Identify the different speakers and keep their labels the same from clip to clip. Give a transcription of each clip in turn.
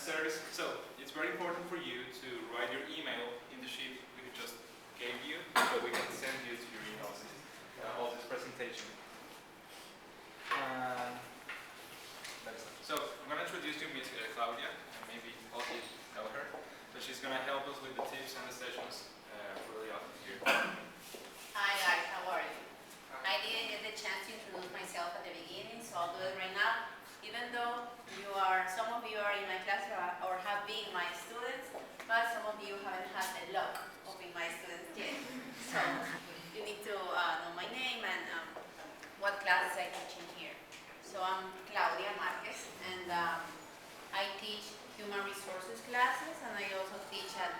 Speaker 1: necessary. So it's very important for you to write your email in the sheet we just gave you, so we can send you to your email all this presentation. So I'm going to introduce you to Ms. Claudia, and maybe all of you know her. So she's going to help us with the tips and the sessions really often here.
Speaker 2: Hi guys, how are you? I didn't get the chance to introduce myself at the beginning, so I'll do it right now. Even though some of you are in my class or have been my students, but some of you haven't had the luck of being my students yet. So you need to know my name and what classes I teach in here. So I'm Claudia Marquez, and I teach human resources classes, and I also teach at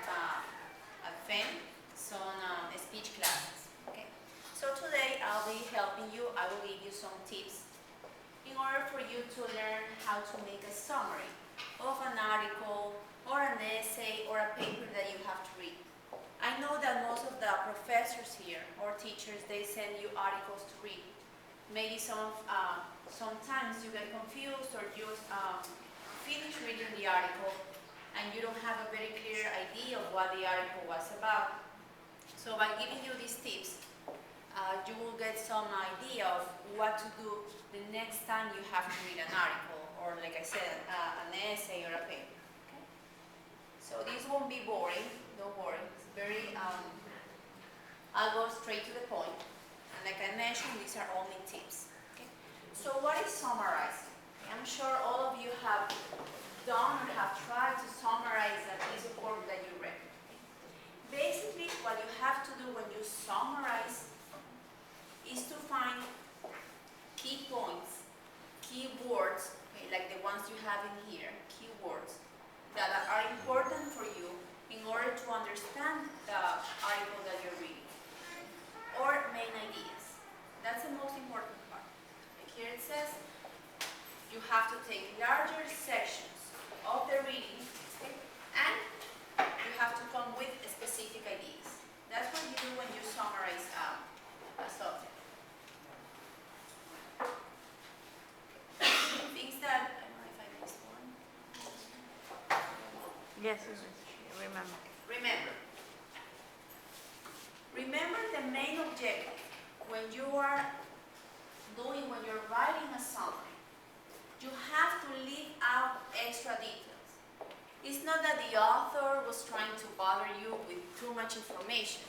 Speaker 2: FEM some speech classes. Okay. So today I'll be helping you. I will give you some tips in order for you to learn how to make a summary of an article or an essay or a paper that you have to read. I know that most of the professors here or teachers, they send you articles to read. Maybe sometimes you get confused or you finish reading the article and you don't have a very clear idea of what the article was about. So by giving you these tips, you will get some idea of what to do the next time you have to read an article or, like I said, an essay or a paper. Okay? So this won't be boring, don't worry. It's very, I'll go straight to the point. And like I mentioned, these are only tips. Okay? So what is summarizing? I'm sure all of you have done or have tried to summarize a piece of work that you read. Basically, what you have to do when you summarize is to find key points, key words, okay, like the ones you have in here, key words that are important for you in order to understand the article that you're reading, or main ideas. That's the most important part. Like here it says, you have to take larger sections of the reading, okay, and you have to come with specific ideas. That's what you do when you summarize a subject. Things that, I don't know if I missed one.
Speaker 3: Yes, remember.
Speaker 2: Remember the main objective when you're writing a summary. You have to leave out extra details. It's not that the author was trying to bother you with too much information,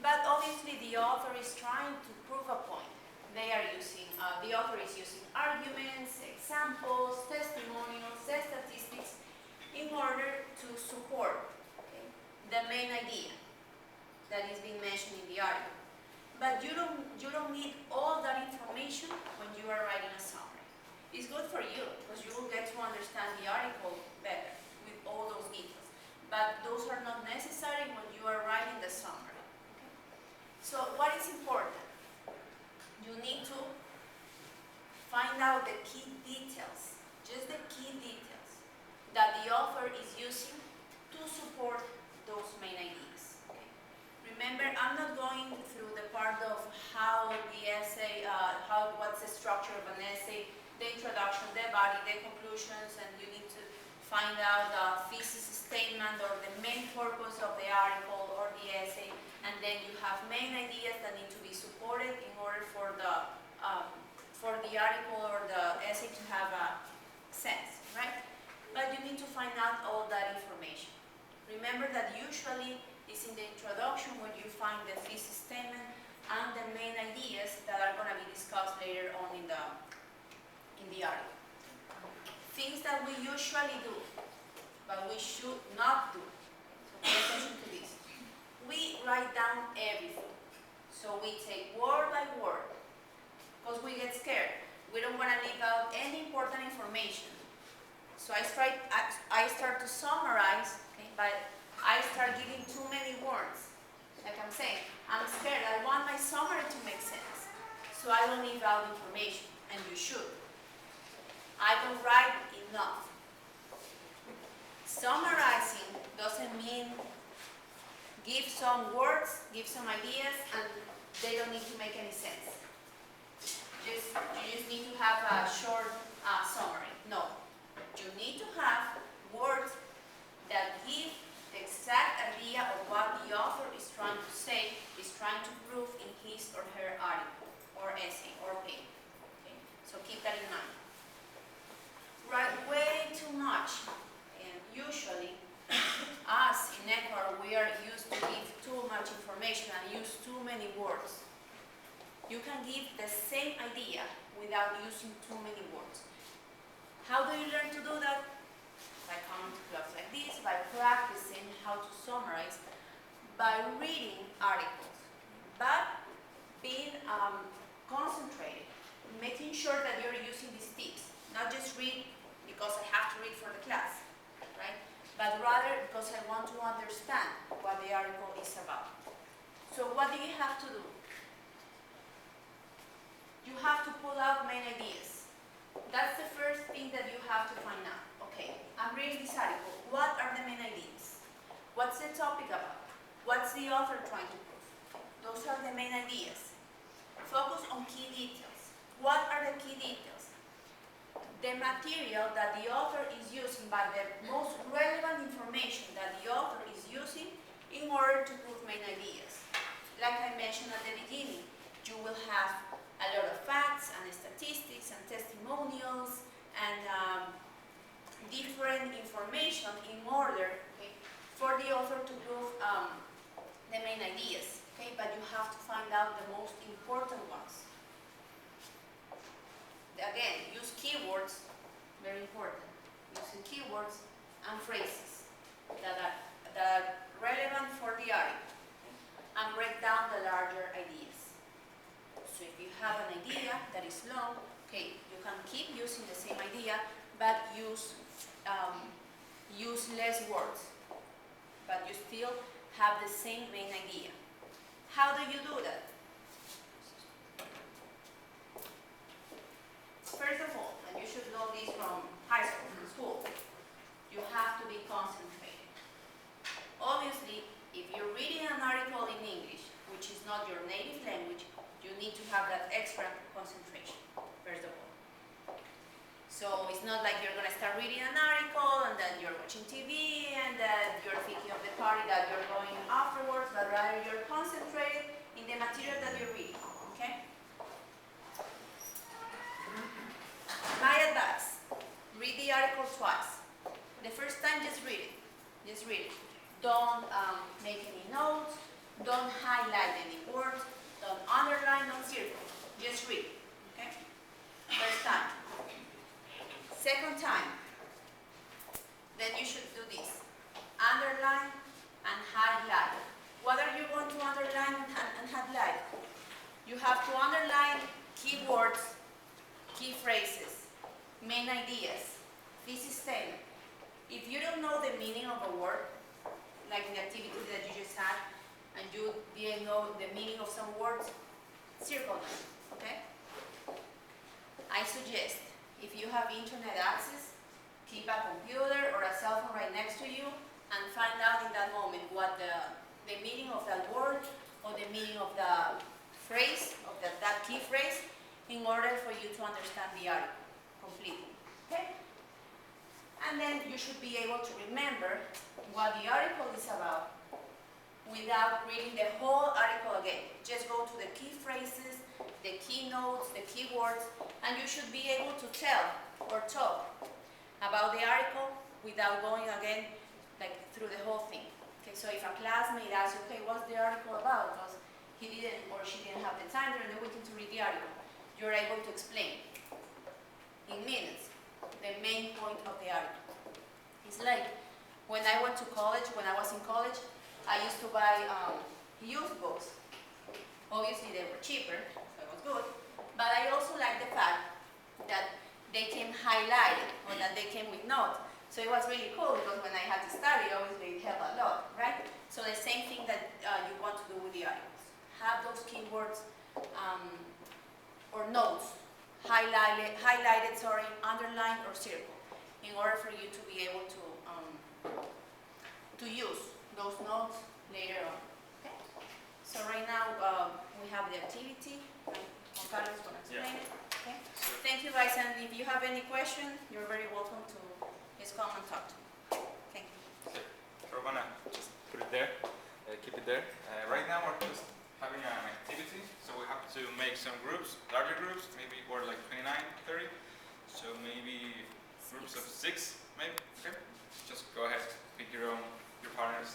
Speaker 2: but obviously the author is trying to prove a point. The author is using arguments, examples, testimonials, statistics in order to support, okay, the main idea that is being mentioned in the article. But you don't need all that information when you are writing a summary. It's good for you because you will get to understand the article better with all those details. But those are not necessary when you are writing the summary. Okay? So what is important? You need to find out the key details, just the key details that the author is using to support those main ideas. Okay? Remember, I'm not going through the part of how the essay, what's the structure of an essay, the introduction, the body, the conclusions, and you need to find out the thesis statement or the main purpose of the article or the essay, and then you have main ideas that need to be supported in order for the article or the essay to have a sense, right? But you need to find out all that information. Remember that usually it's in the introduction when you find the thesis statement and the main ideas that are going to be discussed later on in the article. Things that we usually do, but we should not do. So pay attention to this. We write down everything. So we take word by word, because we get scared. We don't want to leave out any important information. So I start to summarize, okay, but I start giving too many words. Like I'm saying, I'm scared. I want my summary to make sense. So I don't leave out information, and you should. I don't write enough. Summarizing doesn't mean give some words, give some ideas, and they don't need to make any sense. You just need to have a short summary. No. You need to have words You can give the same idea without using too many words. How do you learn to do that? By coming to clubs like this, by practicing how to summarize, by reading articles, but being concentrated, making sure that you're using these tips, not just read because I have to read for the class, right? But rather because I want to understand what the article is about. So what do you have to do? You have to pull out main ideas. That's the first thing that you have to find out. Okay, I'm reading this article. What are the main ideas? What's the topic about? What's the author trying to prove? Those are the main ideas. Focus on key details. What are the key details? The material that the author is using, but the most relevant information that the author is using in order to prove main ideas. Like I mentioned at the beginning, you will have a lot of facts and statistics and testimonials and different information in order, okay, for the author to prove the main ideas. Okay, but you have to find out the most important ones. Again, use keywords, very important. Using keywords and phrases that are relevant for the article, okay? And break down the larger ideas. So if you have an idea that is long, okay, you can keep using the same idea, but use less words. But you still have the same main idea. How do you do that? First of all, and you should know this from high school, from school, you have to be concentrated. Obviously, if you're reading an article in English, which is not your native language, you need to have that extra concentration, first of all. So it's not like you're going to start reading an article and then you're watching TV and then you're thinking of the party that you're going afterwards, but rather you're concentrated in the material that you're reading, okay? My advice, read the article twice. The first time, just read it. Just read it. Don't make any notes. Don't highlight any words. Don't underline, don't circle. Just read, okay? First time. Second time, then you should do this. Underline and highlight. What are you going to underline and highlight? You have to underline key words, key phrases, main ideas, thesis statement. If you don't know the meaning of a word, like the activity that you just had, and you didn't know the meaning of some words, circle them, okay? I suggest, if you have internet access, keep a computer or a cell phone right next to you and find out in that moment what the meaning of that word or the meaning of the phrase, of that key phrase, in order for you to understand the article completely, okay? And then you should be able to remember what the article is about without reading the whole article again. Just go to the key phrases, the key notes, the key words, and you should be able to tell or talk about the article without going again like through the whole thing. Okay, so if a classmate asks you, okay, what's the article about? Because he didn't or she didn't have the time during the weekend to read the article, you're able to explain in minutes the main point of the article. It's like when I went to college, when I was in college, I used to buy youth books. Obviously they were cheaper, so it was good, but I also liked the fact that they came highlighted or that they came with notes. So it was really cool because when I had to study, obviously it helped a lot, right? So the same thing that you want to do with the articles. Have those keywords or notes highlighted, underlined or circled in order for you to be able to use those notes later on. Okay? So right now we have the activity. Juan Carlos is going to explain it. Okay? Thank you guys, and if you have any question, you're very welcome to just come and talk to me. Thank you.
Speaker 1: Okay. So we're going to just put it there, keep it there. Right now we're just having an activity, so we have to make some groups, larger groups, maybe we're like 29, 30. So maybe groups of 6, maybe. Okay? Just go ahead, pick your partners.